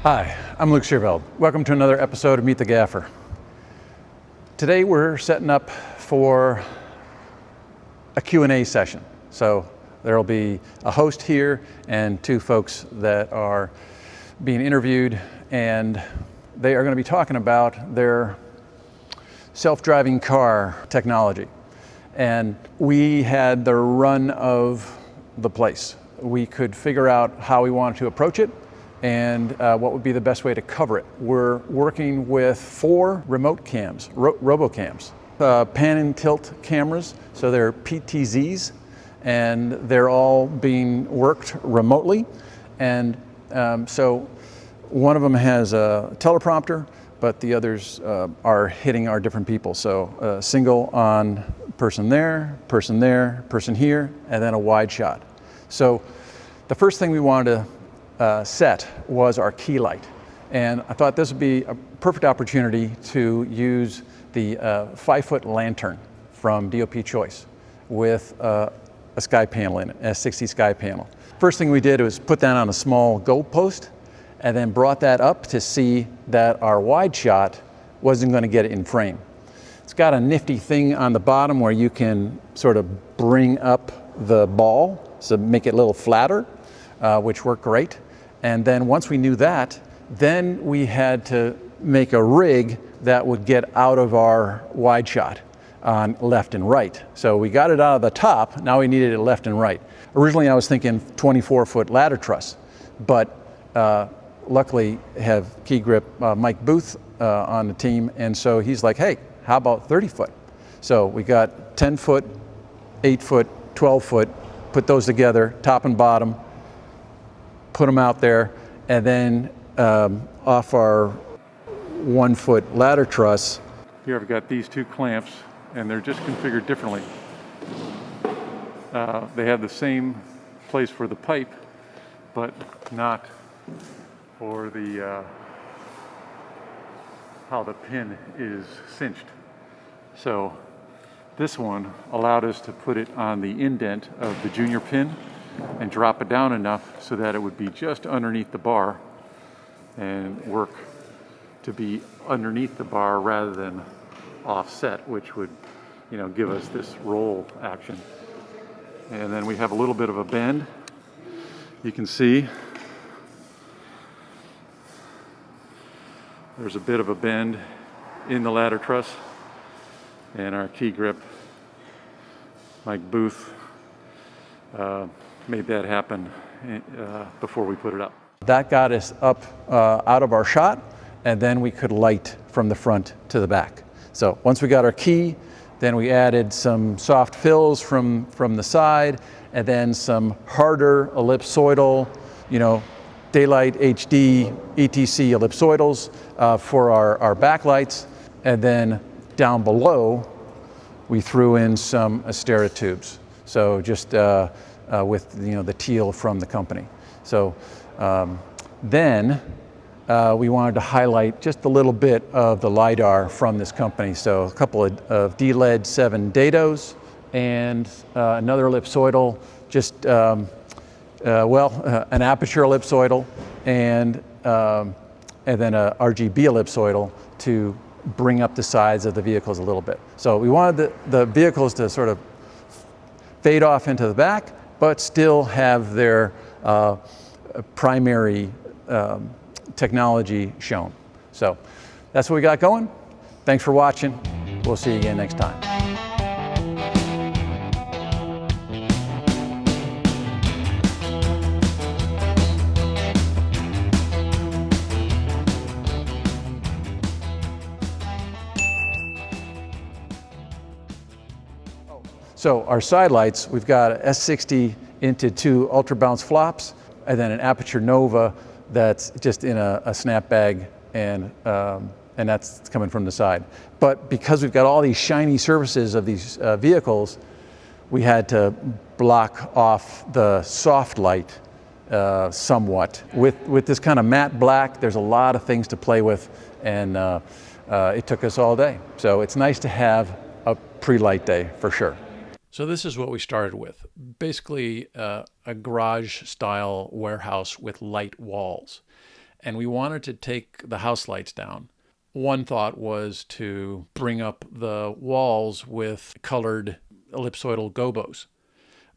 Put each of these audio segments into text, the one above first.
Hi, I'm Luke Seerveld. Welcome to another episode of Meet the Gaffer. Today we're setting up for a Q&A session. So there'll be a host here and two folks that are being interviewed, and they are going to be talking about their self-driving car technology. And we had the run of the place. We could figure out how we wanted to approach it and what would be the best way to cover it. We're working with 4 remote cams, robocams, pan and tilt cameras, so they're PTZs, and they're all being worked remotely. And so one of them has a teleprompter, but the others are hitting our different people. So single on person there, person there, person here, and then a wide shot. So the first thing we wanted to set was our key light. And I thought this would be a perfect opportunity to use the 5-foot lantern from DOP Choice with a sky panel in it, a 60 sky panel. First thing we did was put that on a small goalpost and then brought that up to see that our wide shot wasn't going to get it in frame. It's got a nifty thing on the bottom where you can sort of bring up the ball, so make it a little flatter, which worked great. And then once we knew that, then we had to make a rig that would get out of our wide shot on left and right. So we got it out of the top, now we needed it left and right. Originally I was thinking 24-foot ladder truss, but luckily have key grip Mike Booth on the team, and so he's like, hey, how about 30-foot? So we got 10-foot, 8-foot, 12-foot, put those together, top and bottom, put them out there, and then off our 1-foot ladder truss. Here I've got these 2 clamps, and they're just configured differently. They have the same place for the pipe, but not for the how the pin is cinched. So this one allowed us to put it on the indent of the junior pin and drop it down enough so that it would be just underneath the bar and work to be underneath the bar rather than offset, which would, give us this roll action. And then we have a little bit of a bend. You can see there's a bit of a bend in the ladder truss, and our key grip, Mike Booth, made that happen before we put it up. That got us up out of our shot, and then we could light from the front to the back. So once we got our key, then we added some soft fills from the side, and then some harder ellipsoidal, daylight HD ETC ellipsoidals for our backlights. And then down below, we threw in some Astera tubes. So just with the teal from the company. So then we wanted to highlight just a little bit of the LiDAR from this company. So a couple of D-LED 7 dados and another ellipsoidal, just an aperture ellipsoidal and then a RGB ellipsoidal to bring up the sides of the vehicles a little bit. So we wanted the vehicles to sort of fade off into the back, but still have their primary technology shown. So that's what we got going. Thanks for watching. We'll see you again next time. So our side lights, we've got a S60 into 2 ultra bounce flops, and then an Aperture Nova that's just in a snap bag, and that's coming from the side. But because we've got all these shiny surfaces of these vehicles, we had to block off the soft light somewhat. With this kind of matte black, there's a lot of things to play with, and it took us all day. So it's nice to have a pre-light day for sure. So this is what we started with. Basically a garage style warehouse with light walls. and we wanted to take the house lights down. One thought was to bring up the walls with colored ellipsoidal gobos,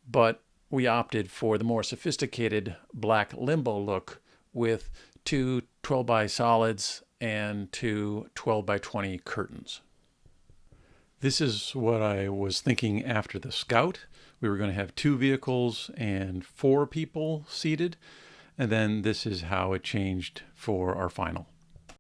but we opted for the more sophisticated black limbo look with two 12 by solids and two 12 by 20 curtains. This is what I was thinking after the Scout. We were going to have 2 vehicles and 4 people seated, and then this is how it changed for our final.